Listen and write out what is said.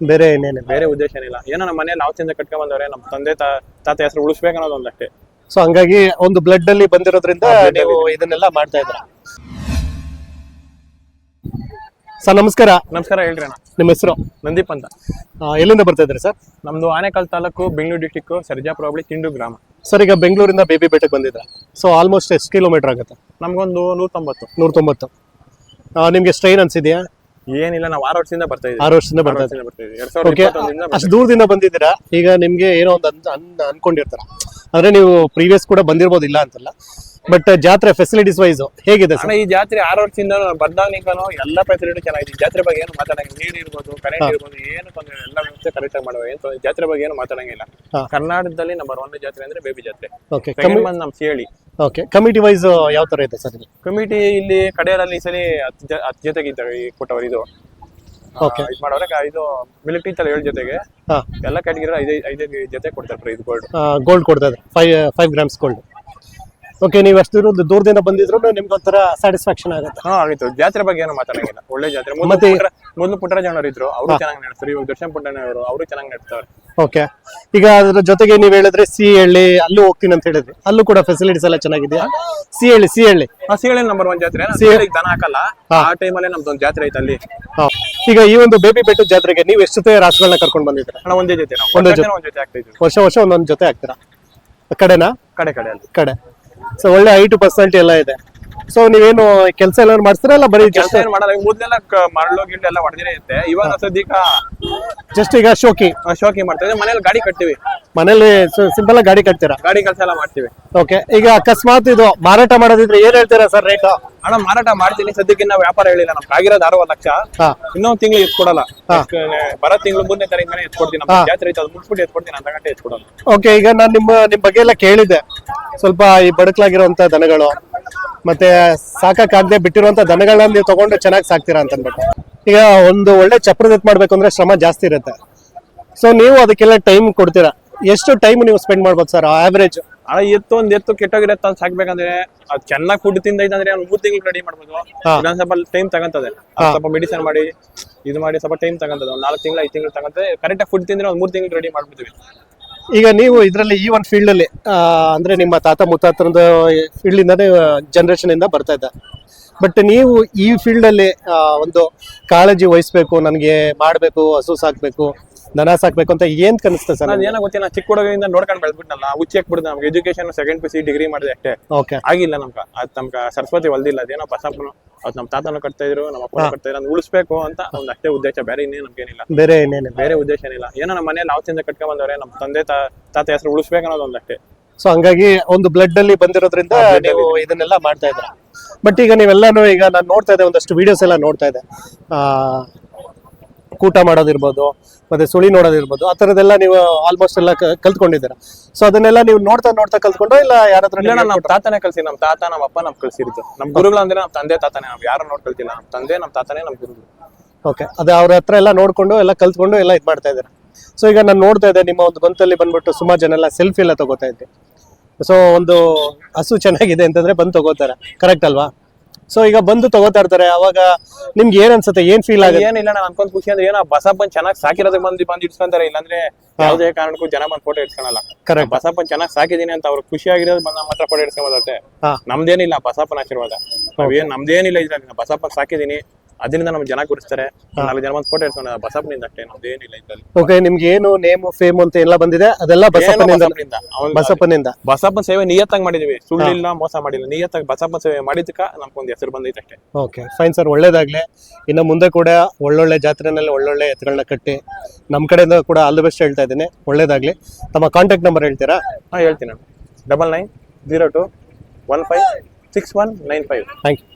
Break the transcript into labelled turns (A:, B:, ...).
A: ಬೇರೆ ಏನೇನಿಲ್ಲ.
B: ಬೇರೆ ಉದ್ದೇಶ ಏನಿಲ್ಲ. ಏನೋ ನಮ್ಮ ಮನೇಲಿ ಆವತ್ತಿಂದ ಕಟ್ಕೊಂಡ್ ಬಂದವ್ರೆ, ನಮ್ಮ ತಂದೆ ತಾತ ಹೆಸರು ಉಳಿಸ್ಬೇಕು ಅನ್ನೋದು ಒಂದಷ್ಟೇ.
A: ಸೊ ಹಂಗಾಗಿ ಒಂದು ಬ್ಲಡ್ ಅಲ್ಲಿ ಬಂದಿರೋದ್ರಿಂದ ನೀವು ಇದನ್ನೆಲ್ಲ ಮಾಡ್ತಾ ಇದ್ರ. ಸರ್ ನಮಸ್ಕಾರ.
B: ನಮಸ್ಕಾರ, ಹೇಳ್ರಿ ಅಣ್ಣ.
A: ನಿಮ್ಮ ಹೆಸರು?
B: ನಂದೀಪ್ ಅಂತ.
A: ಎಲ್ಲಿಂದ ಬರ್ತಾ ಇದ್ರಿ ಸರ್?
B: ನಮ್ದು ಆನೇಕಲ್ ತಾಲೂಕು, ಬೆಂಗಳೂರು ಡಿಸ್ಟಿಕ್, ಸರ್ಜಾಪುರ ಹೋಬಳಿ, ತಿಂಡು ಗ್ರಾಮ.
A: ಸರ್ ಈಗ ಬೆಂಗಳೂರಿಂದ ಬೇಬಿ ಬೆಟ್ಟಕ್ಕೆ ಬಂದಿದ್ರ. ಸೊ ಆಲ್ಮೋಸ್ಟ್ ಎಷ್ಟು ಕಿಲೋಮೀಟರ್ ಆಗುತ್ತೆ?
B: ನಮ್ಗೊಂದು 190.
A: 190. ನಿಮ್ಗೆ ಸ್ಟ್ರೈನ್ ಅನ್ಸಿದ್ಯಾ?
B: ಏನಿಲ್ಲ, ನಾವು 6 ವರ್ಷದಿಂದ ಬರ್ತಾ ಇದ್ದೀವಿ.
A: 6 ವರ್ಷದಿಂದ ಬರ್ತಾ ಇದ್ದೀವಿ.
B: 2021
A: ಅಷ್ಟು ದೂರದಿಂದ ಬಂದಿದ್ದೀರಾ. ಈಗ ನಿಮ್ಗೆ ಏನೋ ಒಂದು ಅನ್ಕೊಂಡಿರ್ತಾರ, ಅಂದ್ರೆ ನೀವು ಪ್ರೀವಿಯಸ್ ಕೂಡ ಬಂದಿರ್ಬೋದು, ಇಲ್ಲ ಅಂತಲ್ಲ, ಬಟ್ ಜಾತ್ರೆ ಫೆಸಿಲಿಟೀಸ್ ವೈಸ್ ಹೇಗಿದೆ ಸರ್?
B: ಈ ಜಾತ್ರೆ 6 ವರ್ಷದಿಂದ ಬರ್ದಾಗ್ಲಿಂಕನು ಎಲ್ಲ ಫೆಸಿಲಿಟಿ ಚೆನ್ನಾಗಿದೆ. ಜಾತ್ರೆ ಬಗ್ಗೆ ಏನು ಮಾತಾಡಂಗಿಲ್ಲ. ನೀರು ಇರ್ಬೋದು, ಕರೆಂಟ್ ಇರ್ಬೋದು, ಏನು ತೊಂದರೆ, ಎಲ್ಲ ವ್ಯವಸ್ಥೆ ಕರೆಕ್ಟ್ ಆಗಿ ಮಾಡುವ. ಏನು ಜಾತ್ರೆ ಬಗ್ಗೆ ಏನು ಮಾತಾಡಂಗಿಲ್ಲ. ಕರ್ನಾಟಕದಲ್ಲಿ ನಂಬರ್ 1 ಜಾತ್ರೆ ಅಂದ್ರೆ ಬೇಬಿ ಜಾತ್ರೆ. ನಮ್ ಸಿಹಳಿ.
A: ಓಕೆ, ಕಮಿಟಿ ವೈಸ್ ಯಾವ ತರ ಇದೆ ಸರ್?
B: ಕಮಿಟಿ ಇಲ್ಲಿ ಕಡೆಯಲ್ಲಿ ಈ ಸಲ 10 ಜೊತೆಗಿದ್ದಾರೆ ಈ ಕೊಟ್ಟವರು. ಇದು ಮಾಡೋರೆ, ಇದು ಮಿಲಿಟರಿ ತರ 7 ಜೊತೆಗೆ ಎಲ್ಲ ಕ್ಯಾಟಗಿರಿ 5 ಜೊತೆ ಕೊಡ್ತಾರೆ. ಇದು
A: ಗೋಲ್ಡ್ ಕೊಡ್ತಾ ಇದ್ದಾರೆ, 5 ಗ್ರಾಮ್ಸ್ ಗೋಲ್ಡ್. ಓಕೆ, ನೀವು ಅಷ್ಟು ದೂರದಿಂದ ಬಂದಿದ್ರು ನಿಮ್ಗೆ ಒಂಥರ ಸ್ಯಾಟಿಸ್ಫ್ಯಾಕ್ಷನ್ ಆಗುತ್ತೆ.
B: ಆಗಿತ್ತು. ಜಾತ್ರೆ ಬಗ್ಗೆ ಏನು ಮಾತಾಡಂಗಿಲ್ಲ, ಒಳ್ಳೆ ಜಾತ್ರೆ. ಮೊದಲು ಪುಟ್ಟರಾಜಣ್ಣವ್ರು ಇದ್ರು, ಅವರು ಚೆನ್ನಾಗಿ ನಡೆಸ್ತಾರೆ. ಇವಾಗ ದರ್ಶನ್ ಪುಟ್ಟಣ್ಣವರು ಅವರು ಚೆನ್ನಾಗಿ ನಡೆಸ್ತಾರೆ. ಓಕೆ,
A: ಈಗ ಅದ್ರ ಜೊತೆಗೆ ನೀವ್ ಹೇಳಿದ್ರೆ ಸಿಹಳ್ಳಿ ಅಲ್ಲೂ ಹೋಗ್ತೀನಿ ಅಂತ ಹೇಳಿದ್ರಿ, ಅಲ್ಲೂ ಕೂಡ ಫೆಸಿಲಿಟೀಸ್ ಎಲ್ಲ ಚೆನ್ನಾಗಿದೆಯಾ? ಸಿಹಳ್ಳಿ
B: ನಂಬರ್ 1 ಜಾತ್ರೆ. ಸಿಹಳ್ಳಿಗೆ ದನ ಹಾಕಲ್ಲ, ಆ ಟೈಮಲ್ಲೇ ನಮ್ದೊಂದು ಜಾತ್ರೆ ಐತೆ ಅಲ್ಲಿ.
A: ಈಗ ಈ ಒಂದು ಬೇಬಿ ಬೆಟ್ಟದ ಜಾತ್ರೆಗೆ ನೀವು ಎಷ್ಟು ಜೊತೆ ರಾಸುಗಳನ್ನ ಕರ್ಕೊಂಡು ಬಂದಿದ್ದೀರಾ?
B: ಒಂದೇ ಜೊತೆ. ಒಂದ್ ಜೊತೆ ಆಗ್ತಿದ್ವಿ.
A: ವರ್ಷ ಒಂದೊಂದು ಜೊತೆ ಆಗ್ತೀರಾ? ಕಡೆನಾ?
B: ಕಡೆ.
A: ಸೊ ಒಳ್ಳೆ ಹೈಟ್ ಪರ್ಸನಾಲಿಟಿ ಎಲ್ಲ ಇದೆ. ಸೊ ನೀವೇನು ಕೆಲಸ ಎಲ್ಲ ಮಾಡ್ತೀರಾ? ಅಲ್ಲ ಬರೀ
B: ಕೆಲಸ ಏನು ಮಾಡಲ್ಲ. ಮೊದಲೆಲ್ಲ ಮರಳು ಗಿಡ್ಲು ಎಲ್ಲ ಹೊಡೆದಿರೇ ಇರುತ್ತೆ. ಇವಾಗ ಸದ್ಯಕ್ಕೆ
A: ಜಸ್ಟ್ ಈಗ ಶೋಕಿ
B: ಮಾಡ್ತಾ ಇದ್ದೀವಿ. ಮನೇಲಿ ಗಾಡಿ ಕಟ್ತೀವಿ.
A: ಮನೇಲಿ ಸಿಂಪಲ್ ಆಗಿ ಗಾಡಿ ಕಟ್ತೀರಾ?
B: ಗಾಡಿ ಕೆಲಸ ಎಲ್ಲ ಮಾಡ್ತೀವಿ.
A: ಓಕೆ, ಈಗ ಅಕಸ್ಮಾತ್ ಇದು ಮಾರಾಟ ಮಾಡೋದಿದ್ರೆ ಏನ್ ಹೇಳ್ತೀರಾ ಸರ್ ರೇಟ್?
B: ಅಣ್ಣ, ಮಾರಾಟ ಮಾಡ್ತೀನಿ. ಸದ್ಯಕ್ಕೆ ನಾವು ವ್ಯಾಪಾರ ಹೇಳಿಲ್ಲ. ನಮ್ಗೆ ಆಗಿರೋದು 60 ಲಕ್ಷ. ಇನ್ನೊಂದು ತಿಂಗಳು ಎತ್ಕೊಡಲ್ಲ. ಬರೋ ತಿಂಗಳು 3ನೇ ತಾರೀಕು ಮೇಲೆ ಎತ್ಕೊಡ್ತೀನಿ. ನಮ್ಮ ಜಾತ್ರೆ ಐತೆ, ಅದು ಮುಗಿಸ್ಬಿಟ್ಟು ಎತ್ಕೊಡ್ತೀನಿ. ಅಂತ ಗಂಟೆ ಎತ್ಕೊಡಲ್ಲ.
A: ಓಕೆ, ಈಗ ನಾನು ನಿಮ್ ಬಗ್ಗೆ ಎಲ್ಲ ಕೇಳಿದ್ದೆ. ಸ್ವಲ್ಪ ಈ ಬಡಕಲಾಗಿರುವಂತ ದನಗಳು ಮತ್ತೆ ಸಾಕಾಗದೆ ಬಿಟ್ಟಿರುವಂತ ದನಗಳನ್ನ ನೀವು ತಗೊಂಡು ಚೆನ್ನಾಗಿ ಸಾಕ್ತೀರಾ ಅಂತ ಅನ್ಬಿಟ್ಟು. ಈಗ ಒಂದು ಒಳ್ಳೆ ಚಪ್ರದ ಎತ್ ಮಾಡ್ಬೇಕು ಅಂದ್ರೆ ಶ್ರಮ ಜಾಸ್ತಿ ಇರುತ್ತೆ. ಸೊ ನೀವು ಅದಕ್ಕೆಲ್ಲ ಟೈಮ್ ಕೊಡ್ತೀರಾ? ಎಷ್ಟು ಟೈಮ್ ನೀವು ಸ್ಪೆಂಡ್ ಮಾಡ್ಬೋದು ಸರ್ ಆವರೇಜ್?
B: ಎತ್ತು ಕೆಟ್ಟೋಗಿರತ್ತೆ ಅಂತ ಸಾಕ್ಬೇಕಂದ್ರೆ ಅದು ಚೆನ್ನಾಗಿ ಫುಡ್ ತಿಂದ್ರೆ 3 ತಿಂಗಳು ರೆಡಿ ಮಾಡ್ಬೋದು. ಇನ್ನೊಂದ್ ಸ್ವಲ್ಪ ಟೈಮ್ ತಗೊಂತದೆ. ಸ್ವಲ್ಪ ಮೆಡಿಸಿನ್ ಮಾಡಿ ಇದು ಮಾಡಿ ಸ್ವಲ್ಪ ಟೈಮ್ ತಗೊಂತದೆ. 4 ತಿಂಗಳು 5 ತಿಂಗಳು ತಗೊಂತದೆ. ಕರೆಕ್ಟ್ ಆಗಿ ಫುಡ್ ತಿಂದ್ರೆ 3 ತಿಂಗಳು ರೆಡಿ ಮಾಡ್ಬಿಡ್ತೀವಿ.
A: ಈಗ ನೀವು ಇದರಲ್ಲಿ ಈ ಒಂದು ಫೀಲ್ಡ್ ಅಲ್ಲಿ ಅಂದ್ರೆ ನಿಮ್ಮ ತಾತ ಮುತ್ತಾತರದ ಫೀಲ್ಡ್ ಇಂದಾನೆ ಜನರೇಷನ್ ಇಂದ ಬರ್ತಾ ಇದ್ದ, ಬಟ್ ನೀವು ಈ ಫೀಲ್ಡ್ ಅಲ್ಲಿ ಒಂದು ಕಾಳಜಿ ವಹಿಸ್ಬೇಕು, ನನಗೆ ಮಾಡ್ಬೇಕು, ಹಸು ಸಾಕ್ಬೇಕು, ದನ ಸಾಕ್ಬೇಕು ಅಂತ ಏನ್ ಕನಿಸ್ತಾ ಸರ್?
B: ಏನೋ ಗೊತ್ತಿಲ್ಲ, ಚಿಕ್ಕ ಹುಡುಗರಿಂದ ನೋಡ್ಕೊಂಡು ಬೆಳೆದ್ಬಿಟ್ನಲ್ಲ, ಹುಚ್ಚಿ ಹಾಕ್ಬಿಡ್ದು. ನಮ್ಗೆ ಎಜುಕೇಶನ್ 2nd PUC ಡಿಗ್ರಿ ಮಾಡಿದೆ ಅಷ್ಟೇ.
A: ಓಕೆ,
B: ಆಗಿಲ್ಲ ನಮ್ಗೆ. ಅದು ನಮ್ಗೆ ಸರಸ್ವತಿ ಹೊಲ್ದಿಲ್ಲ. ಅದೇನೋ ಬಸಪ್ಪನು ಅದು ನಮ್ಮ ತಾತನು ಕಟ್ತಾ ಇದ್ರು, ನಮ್ಮ ಅಪ್ಪನು ಕಟ್ತಾ ಇದ್ರು. ಅದನ್ನ ಉಳಿಸ್ಬೇಕು ಅಂತ ಒಂದು ಅಷ್ಟೇ ಉದ್ದೇಶ, ಬೇರೆ ಇನ್ನೇನು ನಮ್ಗೇನಿಲ್ಲ. ಬೇರೆ ಉದ್ದೇಶ ಏನಿಲ್ಲ. ಏನೋ ನಮ್ಮ ಮನೇಲಿ ಆವತ್ತಿಂದ ಕಟ್ಕೊಂಡ್ ಬಂದವ್ರೆ, ನಮ್ಮ ತಂದೆ ತಾತ ಹೆಸರು ಉಳಿಸ್ಬೇಕು ಅನ್ನೋದು ಒಂದಷ್ಟೇ.
A: ಸೊ ಹಂಗಾಗಿ ಒಂದು ಬ್ಲಡ್ ಅಲ್ಲಿ ಬಂದಿರೋದ್ರಿಂದ ನೀವು ಇದನ್ನೆಲ್ಲ ಮಾಡ್ತಾ ಇದ್ರ. ಬಟ್ ಈಗ ನೀವೆಲ್ಲಾನು, ಈಗ ನಾನು ನೋಡ್ತಾ ಇದ್ದೆ, ಒಂದಷ್ಟು ವಿಡಿಯೋಸ್ ಎಲ್ಲ ನೋಡ್ತಾ ಇದ್ದೆ, ಕೂಟ ಮಾಡೋದಿರ್ಬೋದು, ಮತ್ತೆ ಸುಳಿ ನೋಡೋದಿರ್ಬೋದು, ಆ ತರದೆಲ್ಲ ನೀವು ಆಲ್ಮೋಸ್ಟ್ ಎಲ್ಲ ಕಲ್ತ್ಕೊಂಡಿದ್ದೀರಾ. ಸೊ ಅದನ್ನೆಲ್ಲ ನೀವು ನೋಡ್ತಾ ಕಲ್ತ್ಕೊಂಡ್ರೋ ಇಲ್ಲ ಯಾರಾದ್ರೂ?
B: ನಮ್ಮ ತಾತನೇ ಕಲ್ಸಿ. ನಮ್ಮ ತಾತ ನಮ್ಮ ಅಪ್ಪ ನಮ್ಗೆ ಕಲ್ಸಿರ್ತು. ನಮ್ಮ ಗುರುಗಳು ಅಂದ್ರೆ ನಮ್ಮ ತಂದೆ ತಾತನೇ. ನಾವು ಯಾರು ನೋಡ್ಕೊಳ್ತಿಲ್ಲ. ನಮ್ಮ ತಂದೆ ನಮ್ಮ ತಾತನೇ ನಮ್ಮ ಗುರುಗಳು.
A: ಓಕೆ, ಅದೇ ಅವ್ರ ಹತ್ರ ಎಲ್ಲ ನೋಡ್ಕೊಂಡು ಎಲ್ಲ ಕಲ್ತ್ಕೊಂಡು ಎಲ್ಲ ಇದು ಮಾಡ್ತಾ ಇದ್ದೀರಾ. ಸೊ ಈಗ ನಾನು ನೋಡ್ತಾ ಇದ್ದೆ, ನಿಮ್ಮ ಒಂದು ಬಂತಲ್ಲಿ ಬಂದ್ಬಿಟ್ಟು ಸುಮಾರು ಜನ ಎಲ್ಲ ಸೆಲ್ಫಿ ಎಲ್ಲ ತಗೋತಾ ಇದ್ದೆ. ಸೊ ಒಂದು ಹಸು ಚೆನ್ನಾಗಿದೆ ಅಂತಂದ್ರೆ ಬಂದು ತಗೋತಾರೆ, ಕರೆಕ್ಟ್ ಅಲ್ವಾ? ಸೊ ಈಗ ಬಂದು ತಗೋತಾ ಇರ್ತಾರೆ, ಅವಾಗ ನಿಮ್ಗೆ ಏನ್ ಅನ್ಸುತ್ತೆ, ಏನ್ ಫೀಲ್ ಆಗುತ್ತೆ?
B: ಏನಿಲ್ಲ, ನಾನು ಅನ್ಕೊಂಡ್ ಖುಷಿ ಅಂದ್ರೆ ಏನೋ ಬಸಪ್ಪನ್ ಚೆನ್ನಾಗಿ ಸಾಕಿರೋದಕ್ಕೆ ಬಂದು ಇಡ್ಸ್ಕೊಂತಾರೆ. ಇಲ್ಲಾಂದ್ರೆ ಯಾವುದೇ ಕಾರಣಕ್ಕೂ ಜನ ಬಂದು ಫೋಟೋ ಇಡ್ಸ್ಕೊಳಲ್ಲ. ಕರೆಕ್ಟ್, ಬಸಪ್ಪನ್ ಚೆನ್ನಾಗಿ ಸಾಕಿದೀನಿ ಅಂತ ಅವ್ರು ಖುಷಿ ಆಗಿರೋದು ಬಂದ ಮಾತ್ರ ಫೋಟೋ ಇಡ್ಸ್ಕೊಂಬತ್ತೆ. ನಮ್ದೇನಿಲ್ಲ, ಬಸಪ್ಪನ ಆಶೀರ್ವಾದ. ನಮ್ದೇನಿಲ್ಲ, ಇದ್ರಲ್ಲಿ ಬಸಪ್ಪನ್ ಸಾಕಿದೀನಿ, ಅದರಿಂದ ನಮ್ಗೆ ಜನ ಗುರುಸ್ತಾರೆ. 4 ಜನ ಬಂದು ಫೋಟೋ ಇಡ್ಸ್ಕೊಂಡ ಬಸಪ್ಪನಿಂದ ಅಷ್ಟೇ, ನಮ್ದೇನಿಲ್ಲ ಇದ್ರಲ್ಲಿ.
A: ಓಕೆ, ನಿಮ್ಗೆ ಏನು ನೇಮ್ ಫೇಮ್ ಅಂತ ಎಲ್ಲ ಬಂದಿದೆ ಅದೆಲ್ಲ ಬಸಪ್ಪನಿಂದ.
B: ಬಸಪ್ಪನ ಸೇವೆ ನಿಯತ್ತಾಗಿ ಮಾಡಿದೀವಿ, ಸುಳ್ಳಿಲ್ಲ, ಮೋಸ ಮಾಡಿಲ್ಲ. ನಿಯತ್ತಾಗಿ ಬಸಪ್ಪನ ಸೇವೆ ಮಾಡಿದಕ್ಕ ನಮ್ಗೊಂದು ಹೆಸರು ಬಂದೈತೆ ಅಷ್ಟೇ. ಓಕೆ,
A: ಫೈನ್ ಸರ್, ಒಳ್ಳೇದಾಗ್ಲಿ. ಇನ್ನು ಮುಂದೆ ಕೂಡ ಒಳ್ಳೊಳ್ಳೆ ಜಾತ್ರೆನಲ್ಲಿ ಒಳ್ಳೊಳ್ಳೆ ಎತ್ತುಗಳನ್ನ ಕಟ್ಟಿ ನಮ್ಮ ಕಡೆಯಿಂದ ಕೂಡ ಆಲ್ ದಿ ಬೆಸ್ಟ್ ಹೇಳ್ತಾ ಇದ್ದೀನಿ. ಒಳ್ಳೇದಾಗ್ಲಿ. ತಮ್ಮ ಕಾಂಟ್ಯಾಕ್ಟ್ ನಂಬರ್ ಹೇಳ್ತೀರಾ?
B: ಹೇಳ್ತೀನಿ. 9902156195.
A: Thank you.